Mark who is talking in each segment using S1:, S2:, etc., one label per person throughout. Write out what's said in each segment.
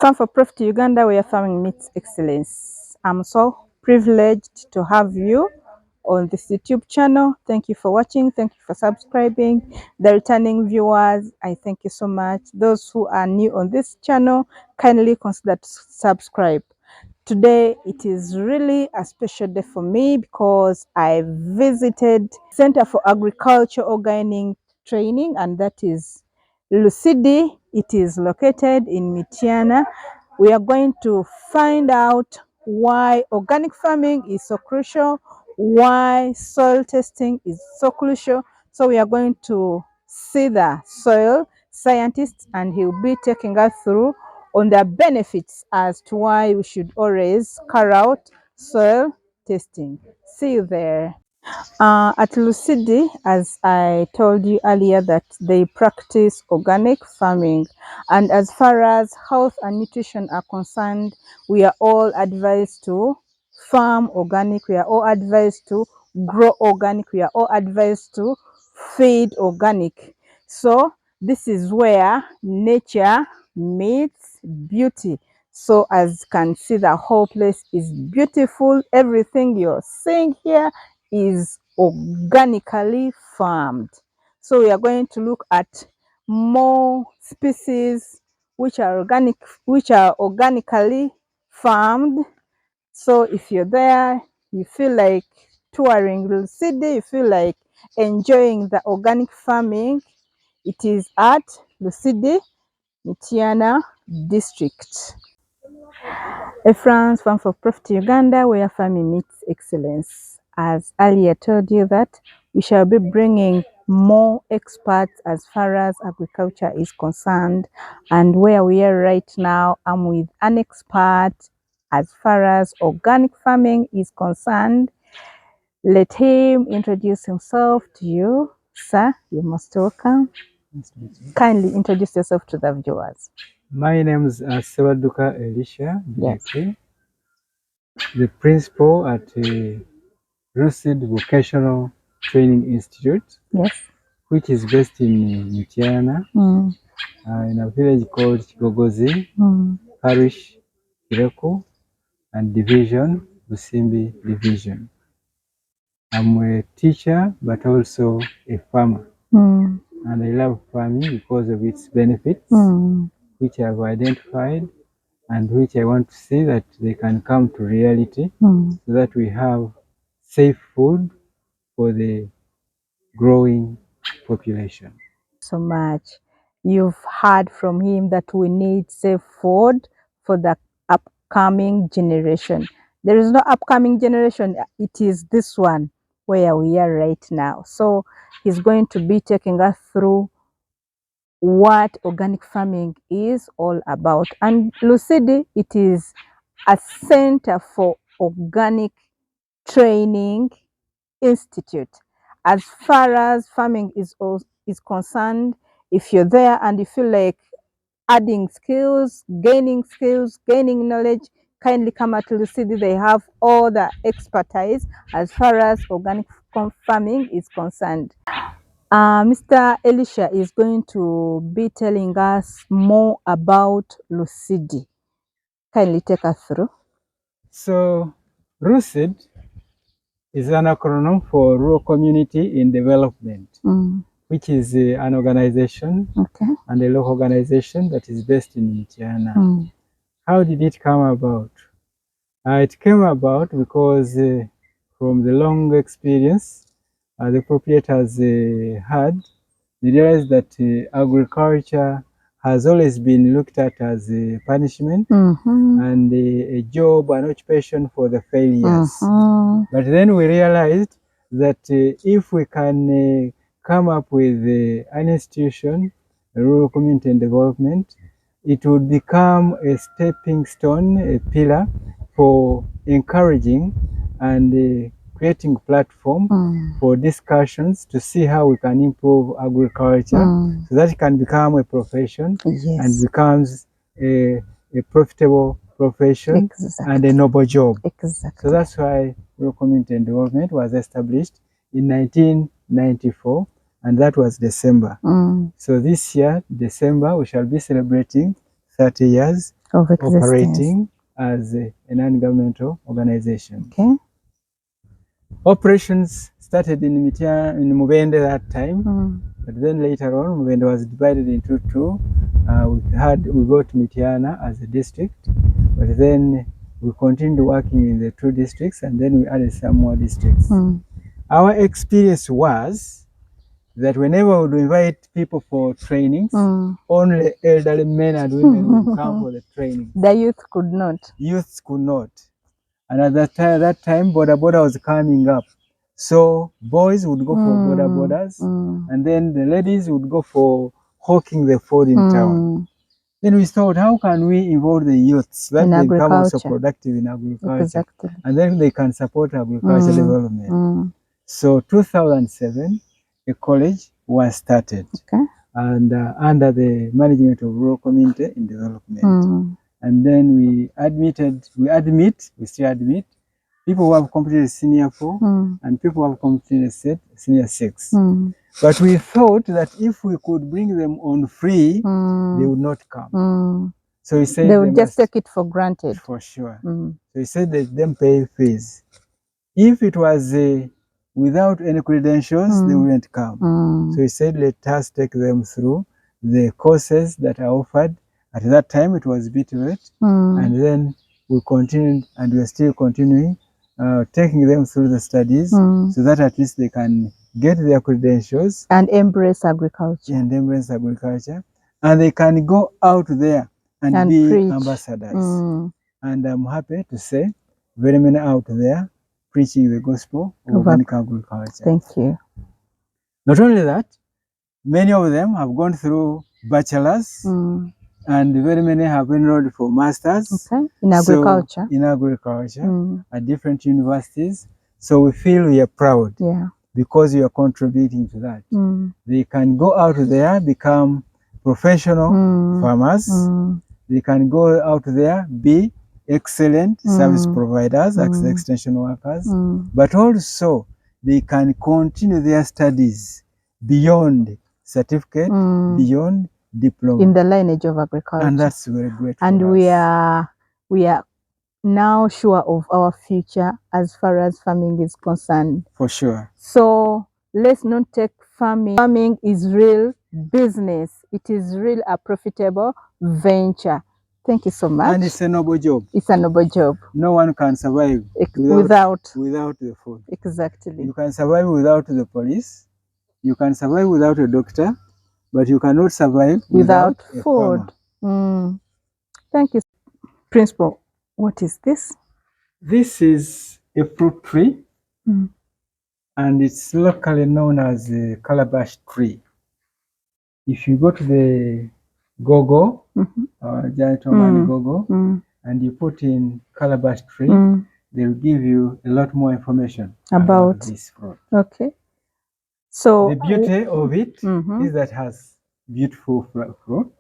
S1: Farm for Profit Uganda, where farming meets excellence. I'm so privileged to have you on this YouTube channel. Thank you for watching. Thank you for subscribing. The returning viewers, I thank you so much. Those who are new on this channel, kindly consider to subscribe. Today, it is really a special day for me because I visited Center for Agriculture Organic Training, and that is Lucidi. It is located in Mityana. We are going to find out why organic farming is so crucial, why soil testing is so crucial. So we are going to see the soil scientist, and he'll be taking us through on the benefits as to why we should always carry out soil testing. See you there. At Lucidi, as I told you earlier, that they practice organic farming, and as far as health and nutrition are concerned, we are all advised to farm organic, we are all advised to grow organic, we are all advised to feed organic. So this is where nature meets beauty. So as you can see, the whole place is beautiful. Everything you're seeing here is organically farmed. So we are going to look at more species which are organically farmed. So if you're there, you feel like touring Lucidi, you feel like enjoying the organic farming, it is at Lucidi, Mityana district. A France Farm for Profit Uganda, where farming meets excellence. As earlier told you that we shall be bringing more experts as far as agriculture is concerned, and where we are right now, I'm with an expert as far as organic farming is concerned. Let him introduce himself to you. Sir, you're most welcome. Kindly introduce yourself to the viewers.
S2: My name is Sebaduka Elisha,
S1: Yes.
S2: The principal at Lucid Vocational Training Institute,
S1: Yes.
S2: which is based in Mityana, in a village called Kigogozi, Parish, Kireku, and Division, Busimbi Division. I'm a teacher, but also a farmer. And I love farming because of its benefits, which I've identified, and which I want to see that they can come to reality, so that we have safe food for the growing population.
S1: So much. You've heard from him that we need safe food for the upcoming generation. There is no upcoming generation. It is this one where we are right now. So he's going to be taking us through what organic farming is all about. And Lucidi, it is a center for organic training institute. As far as farming is concerned, if you're there and you feel like adding skills, gaining knowledge, kindly come at Lucidi. They have all the expertise as far as organic farming is concerned. Mr. Elisha is going to be telling us more about Lucidi. Kindly take us through.
S2: So, RUCID is an acronym for Rural Community in Development, which is an organization and a local organization that is based in Mityana. How did it come about? It came about because from the long experience the proprietors had, they realized that agriculture has always been looked at as a punishment and a job, an occupation for the failures. But then we realized that if we can come up with an institution, a rural community and development, it would become a stepping stone, a pillar for encouraging and creating platform for discussions to see how we can improve agriculture so that it can become a profession and becomes a profitable profession and a noble job. So that's why Rural Community and Development was established in 1994, and that was December. So this year, December, we shall be celebrating 30 years
S1: of existence.
S2: operating as a non-governmental organization.
S1: Okay.
S2: Operations started in Mubende that time, but then later on, Mubende was divided into two. We got Mitiana as a district, but then we continued working in the two districts, and then we added some more districts. Our experience was that whenever we would invite people for trainings, only elderly men and women would come for the training.
S1: The youth could not.
S2: Youths could not. And at that time, Boda Boda was coming up. So boys would go for Boda Bodas, and then the ladies would go for hawking the food in town. Then we thought, how can we involve the youths that they become also productive in agriculture?
S1: Exactly.
S2: And then they can support agriculture development. So 2007, a college was started, and under the management of rural community in development. And then we still admit people who have completed senior 4 and people who have completed senior 6. But we thought that if we could bring them on free, they would not come. So we said
S1: they would just take it for granted.
S2: For sure. So we said that them pay fees. If it was without any credentials, they wouldn't come. So we said, let us take them through the courses that are offered. At that time, it was BTVET, and then we continued, and we are still continuing, taking them through the studies so that at least they can get their credentials
S1: and embrace agriculture.
S2: And they can go out there and be
S1: preach.
S2: Ambassadors. And I'm happy to say very many out there preaching the gospel of organic agriculture.
S1: Thank you.
S2: Not only that, many of them have gone through bachelors, and very many have enrolled for masters
S1: in agriculture.
S2: At different universities. So we feel we are proud because we are contributing to that. They can go out there, become professional farmers. They can go out there, be excellent service providers, extension workers, but also they can continue their studies beyond certificate, beyond diploma.
S1: In the lineage of agriculture.
S2: And that's very great.
S1: And we are now sure of our future as far as farming is concerned.
S2: For sure.
S1: So let's not take farming. Farming is real business. It is real a profitable venture. Thank you so much.
S2: And it's a noble job.
S1: It's a noble job.
S2: No one can survive without the food.
S1: Exactly.
S2: You can survive without the police. You can survive without a doctor, but you cannot survive without food.
S1: Thank you. Principal, what is this?
S2: This is a fruit tree, and it's locally known as the Cabash Tree. If you go to the Google, Giant Google, and you put in Cabash Tree, they'll give you a lot more information about this fruit.
S1: Okay. So
S2: the beauty of it is that it has beautiful fruits.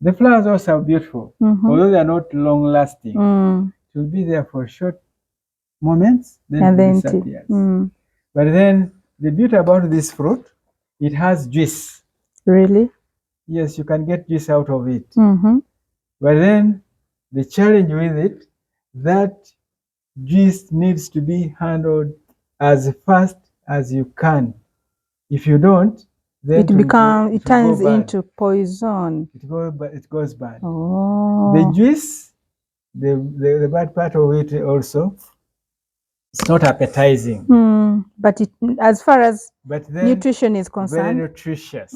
S2: The flowers also are beautiful, although they are not long lasting. It will be there for short moments, then it disappears. But then the beauty about this fruit, it has juice.
S1: Really?
S2: Yes, you can get juice out of it. But then the challenge with it, that juice needs to be handled as fast as you can. If you don't, then
S1: it turns into poison.
S2: It goes bad.
S1: Oh.
S2: The juice, the bad part of it also, it's not appetizing.
S1: But as far as nutrition is concerned,
S2: very nutritious.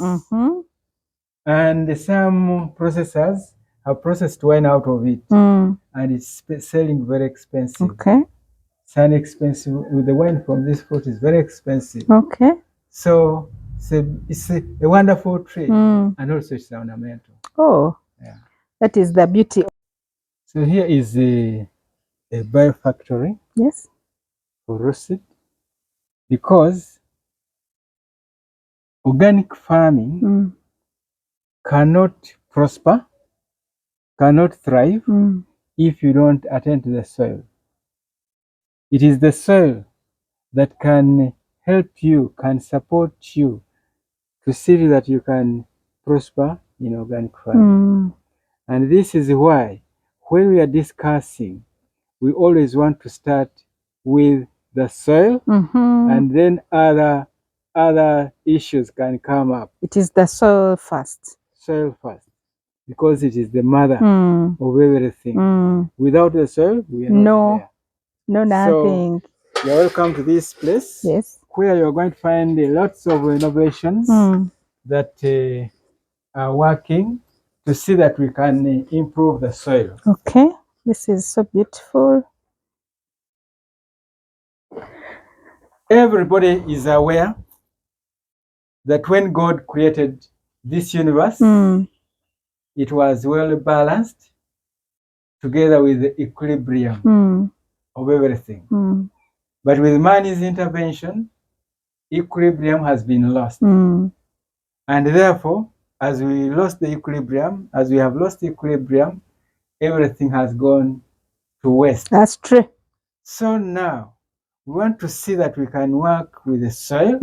S2: And some processors have processed wine out of it, and it's selling very expensive.
S1: Okay.
S2: It's expensive. The wine from this fruit is very expensive.
S1: Okay.
S2: So it's a wonderful tree, and also it's ornamental.
S1: Oh, yeah. That is the beauty.
S2: So here is a biofactory.
S1: Yes.
S2: For Russet, because organic farming cannot prosper, cannot thrive if you don't attend to the soil. It is the soil that can help you, can support you to see that you can prosper in organic farming. And this is why when we are discussing, we always want to start with the soil, and then other issues can come up.
S1: It is the soil first.
S2: Soil first, because it is the mother of everything. Without the soil, we are not there.
S1: No, nothing.
S2: So you're welcome to this place.
S1: Yes.
S2: Where you're going to find lots of innovations that are working to see that we can improve the soil.
S1: Okay, this is so beautiful.
S2: Everybody is aware that when God created this universe, it was well balanced together with the equilibrium of everything. But with man's intervention, equilibrium has been lost. And therefore, as we have lost equilibrium, everything has gone to waste.
S1: That's true.
S2: So now, we want to see that we can work with the soil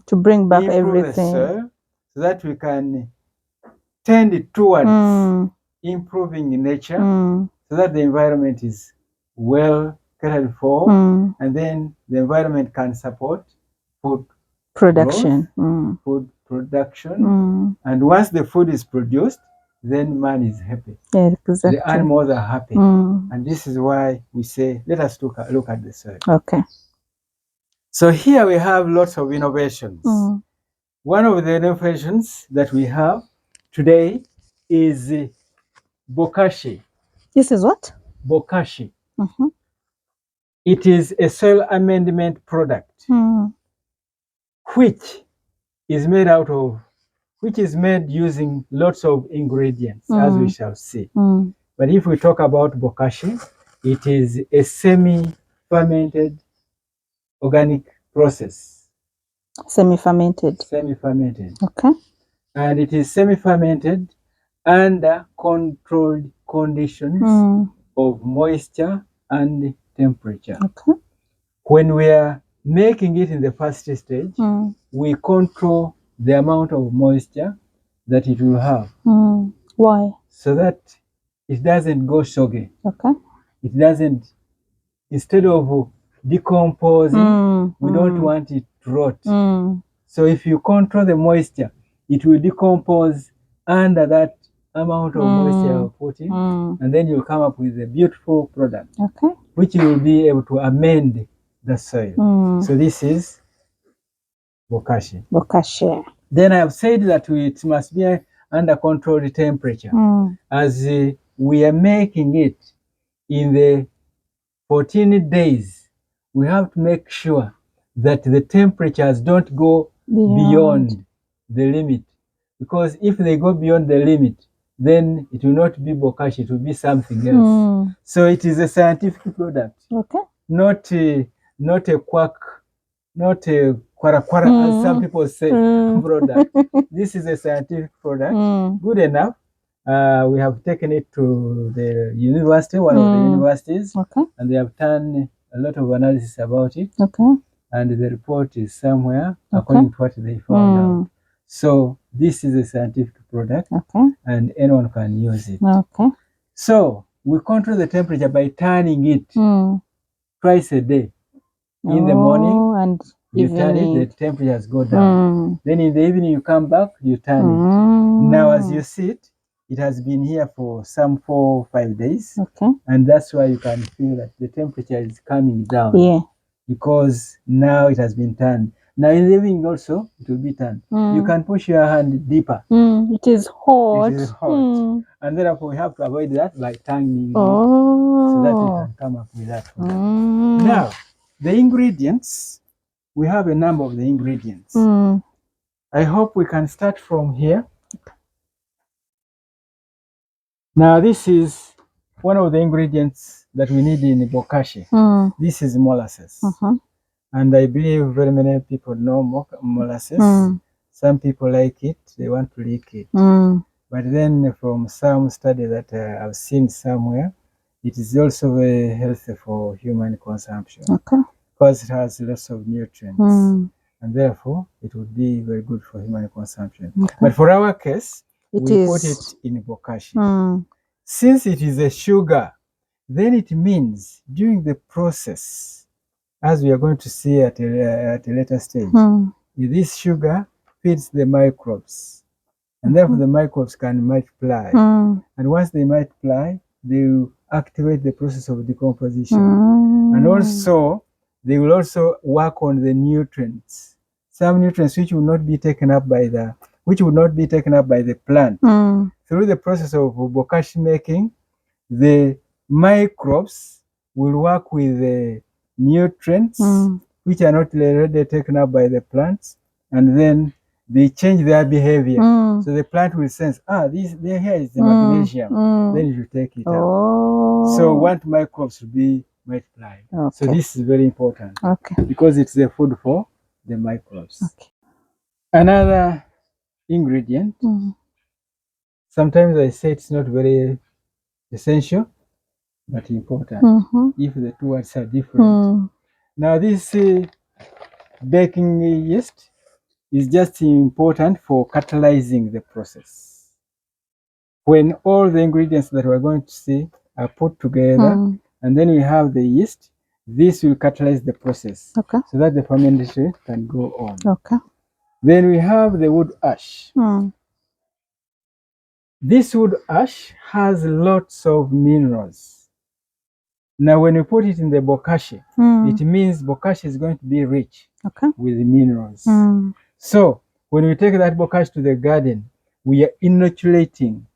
S1: to bring back
S2: improve
S1: everything.
S2: The soil so that we can tend it towards improving nature so that the environment is well catered for, and then the environment can support food
S1: production.
S2: Food production. And once the food is produced, then man is happy.
S1: Yeah, exactly.
S2: The animals are happy. And this is why we say, let us look at the soil.
S1: Okay. So
S2: here we have lots of innovations. One of the innovations that we have today is Bokashi.
S1: This is what?
S2: Bokashi. It is a soil amendment product, which is made using lots of ingredients, as we shall see. But if we talk about Bokashi, it is a semi-fermented organic process.
S1: Semi-fermented.
S2: Semi-fermented.
S1: Okay.
S2: And it is semi-fermented under controlled conditions of moisture and temperature.
S1: Okay.
S2: When we are making it in the first stage, we control the amount of moisture that it will have.
S1: Why?
S2: So that it doesn't go soggy.
S1: Okay.
S2: It doesn't, instead of decomposing, we don't want it to rot. So if you control the moisture, it will decompose under that amount of moisture you're putting, and then you'll come up with a beautiful product, which you will be able to amend the soil. So this is Bokashi.
S1: Bokashi.
S2: Then I have said that it must be under controlled temperature. As we are making it in the 14 days, we have to make sure that the temperatures don't go beyond the limit. Because if they go beyond the limit, then it will not be Bokashi, it will be something else. So it is a scientific product.
S1: Okay.
S2: Not a quack, not a kwara, as some people say, product. This is a scientific product, good enough. We have taken it to the university, one of the universities, and they have done a lot of analysis about it. And the report is somewhere according to what they found out. So this is a scientific product, and anyone can use it. So we control the temperature by turning it twice a day. In the morning,
S1: and
S2: you turn it, the temperatures go down. Then in the evening, you come back, you turn it. Now, as you see it, it has been here for some 4 or 5 days. And that's why you can feel that the temperature is coming down.
S1: Yeah.
S2: Because now it has been turned. Now in the evening also, it will be turned. You can push your hand deeper.
S1: It is hot.
S2: It is hot. And therefore, we have to avoid that by turning it so that we can come up with that. Now, the ingredients, we have a number of the ingredients. I hope we can start from here. Now, this is one of the ingredients that we need in Bokashi. This is molasses. And I believe very many people know molasses. Some people like it, they want to lick it. But then from some study that I've seen somewhere, it is also very healthy for human consumption. Because it has lots of nutrients. And therefore, it would be very good for human consumption. But for our case, we put it in Bokashi. Since it is a sugar, then it means during the process, as we are going to see at a later stage, this sugar feeds the microbes. And therefore the microbes can multiply. And once they multiply, they will activate the process of decomposition. And also, they will also work on the nutrients. Some nutrients which will not be taken up by the plant. Through the process of bokashi making, the microbes will work with the nutrients which are not already taken up by the plants, and then they change their behavior. So the plant will sense, here is the magnesium, then you take it out. So want microbes to be multiplied. So this is very important because it's the food for the microbes. Another ingredient, sometimes I say it's not very essential, but important if the two words are different. Now this baking yeast is just important for catalyzing the process. When all the ingredients that we're going to see are put together, and then we have the yeast, this will catalyze the process so that the fermentation can go on. Then we have the wood ash. This wood ash has lots of minerals. Now, when you put it in the bokashi, it means bokashi is going to be rich with minerals. So, when we take that bokashi to the garden, we are inoculating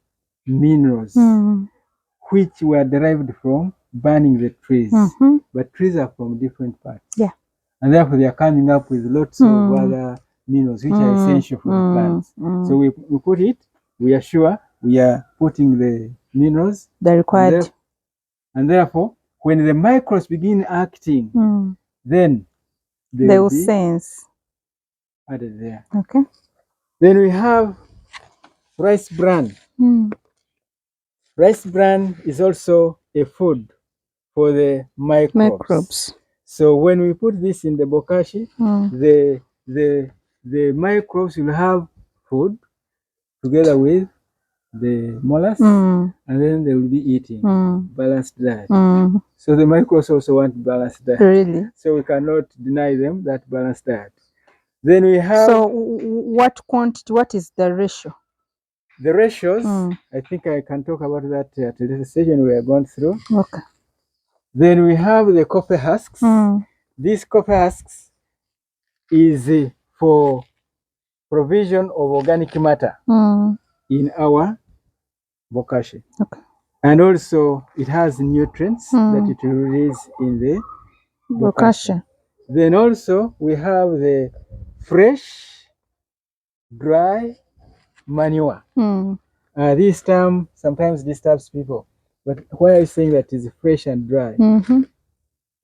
S2: minerals which were derived from burning the trees. But trees are from different parts. And therefore, they are coming up with lots of other minerals which are essential for the plants. So, we put it, we are sure we are putting the minerals
S1: the required.
S2: And therefore, when the microbes begin acting, then
S1: they will sense
S2: added there. Then we have rice bran. Rice bran is also a food for the microbes. So when we put this in the bokashi, the microbes will have food together with the molasses, and then they will be eating balanced diet. So the microbes also want balanced diet.
S1: Really?
S2: So we cannot deny them that balanced diet. Then we have.
S1: So what quantity? What is the ratio?
S2: The ratios. I think I can talk about that at this session we are going through. Then we have the coffee husks. These coffee husks is for provision of organic matter in our bokashi. And also it has nutrients that it will release in the bokashi. Then also we have the fresh, dry manure. This term sometimes disturbs people, but why are you saying that is fresh and dry?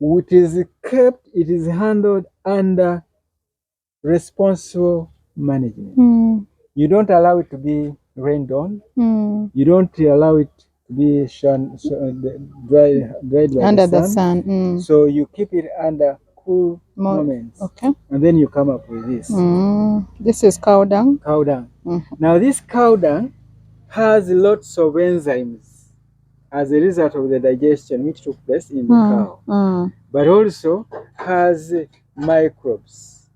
S2: It is kept, it is handled under responsible management. You don't allow it to be rained on. You don't allow it to be dried by
S1: under
S2: the sun. So you keep it under cool moments. And then you come up with this.
S1: This is cow dung.
S2: Cow dung. Now this cow dung has lots of enzymes as a result of the digestion which took place in the cow, but also has microbes,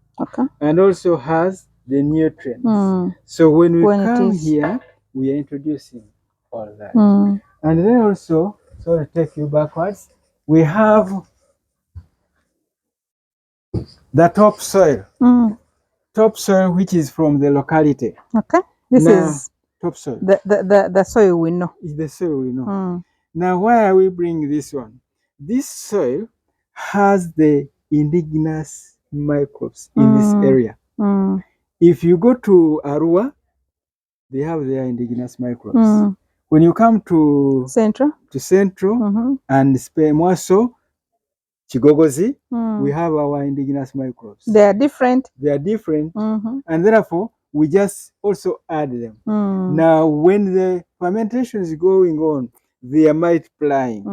S2: and also has the nutrients. So when we come here, we are introducing all that. And then also, sorry to take you backwards, we have the topsoil. Topsoil, which is from the locality.
S1: This is
S2: topsoil.
S1: The soil we know.
S2: It's the soil we know. Now, why are we bringing this one? This soil has the indigenous microbes in this area. If you go to Arua, they have their indigenous microbes. When you come to
S1: Central
S2: and Mwaso, Chigogozi, we have our indigenous microbes.
S1: They are different.
S2: And therefore, we just also add them. Now, when the fermentation is going on, they are multiplying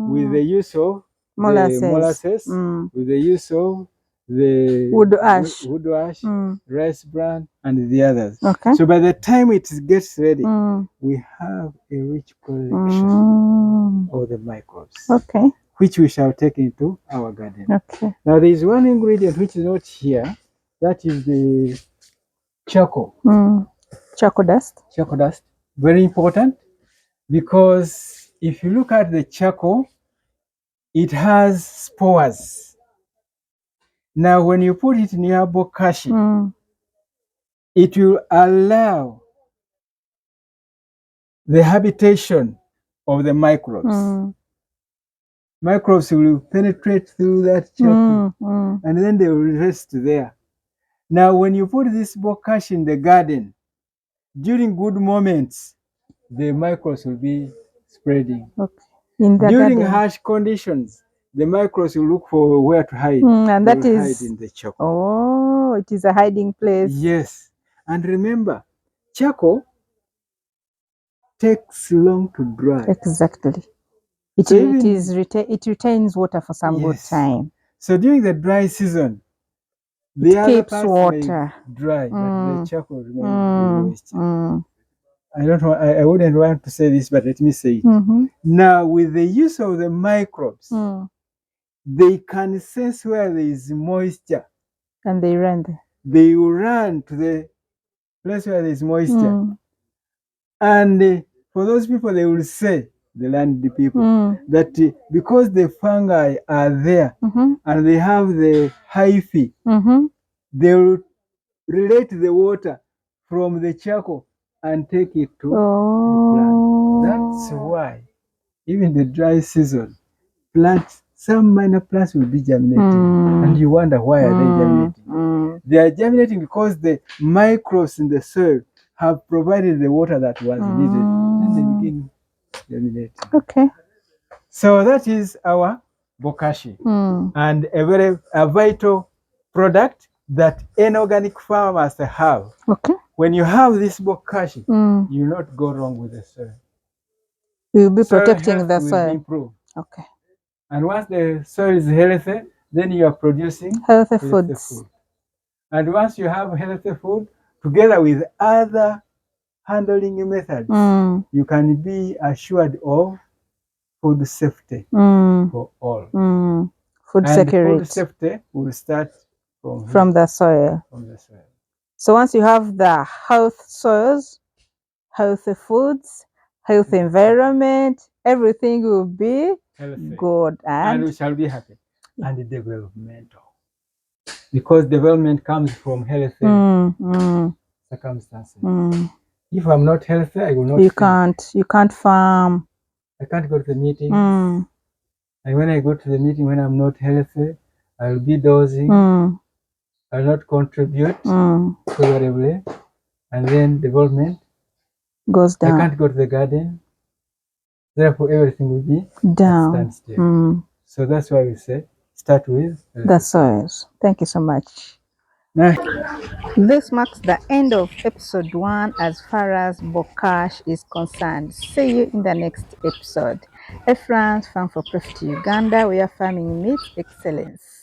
S2: with the use of molasses, with the use of the
S1: wood ash,
S2: rice bran, and the others.
S1: Okay.
S2: So by the time it gets ready, we have a rich collection of the microbes,
S1: Okay.
S2: which we shall take into our garden.
S1: Okay.
S2: Now there is one ingredient which is not here. That is the charcoal.
S1: Charcoal dust.
S2: Charcoal dust. Very important, because if you look at the charcoal, it has spores. Now when you put it near bokashi, it will allow the habitation of the microbes. Microbes will penetrate through that charcoal, and then they will rest there. Now when you put this bokashi in the garden, during good moments, the microbes will be spreading.
S1: Okay. In the
S2: During
S1: garden.
S2: harsh conditions, the microbes will look for where to hide.
S1: And that is
S2: hide in the charcoal.
S1: Oh, it is a hiding place.
S2: Yes. And remember, charcoal takes long to dry.
S1: Exactly.
S2: So
S1: It retains water for some good time.
S2: So during the dry season, the other
S1: keeps
S2: parts
S1: water
S2: may dry, but the charcoal remains moist. I wouldn't want to say this, but let me say it. Now, with the use of the microbes, they can sense where there is moisture.
S1: And they run there.
S2: They will run to the place where there is moisture. And for those people, they will say, the land people, that because the fungi are there and they have the hyphae, they will relate the water from the charcoal and take it to the plant. That's why, even the dry season, some minor plants will be germinating, and you wonder why are they germinating? They are germinating because the microbes in the soil have provided the water that was needed, and they begin germinating.
S1: Okay.
S2: So that is our bokashi, and a vital product that any organic farmer must have.
S1: Okay.
S2: When you have this bokashi, you will not go wrong with the soil.
S1: We will be protecting the soil.
S2: Will improve.
S1: Okay.
S2: And once the soil is healthy, then you are producing
S1: healthy foods.
S2: And once you have healthy food, together with other handling methods, you can be assured of food safety for all.
S1: Food security.
S2: Food safety will start
S1: from the soil. So once you have the health soils, healthy foods, healthy environment, everything will be good,
S2: and we shall be happy. And developmental, because development comes from healthy circumstances. If I'm not healthy, I will not.
S1: You can't farm.
S2: I can't go to the meeting. And when I go to the meeting, when I'm not healthy, I'll be dozing. I'll not contribute favorably, and then development
S1: goes down.
S2: I can't go to the garden. Therefore, everything will be
S1: down.
S2: So that's why we say start with
S1: the soils. Thank you so much. This marks the end of episode 1 as far as Bokash is concerned. See you in the next episode. A France Farm for Profit Uganda, where farming meets excellence.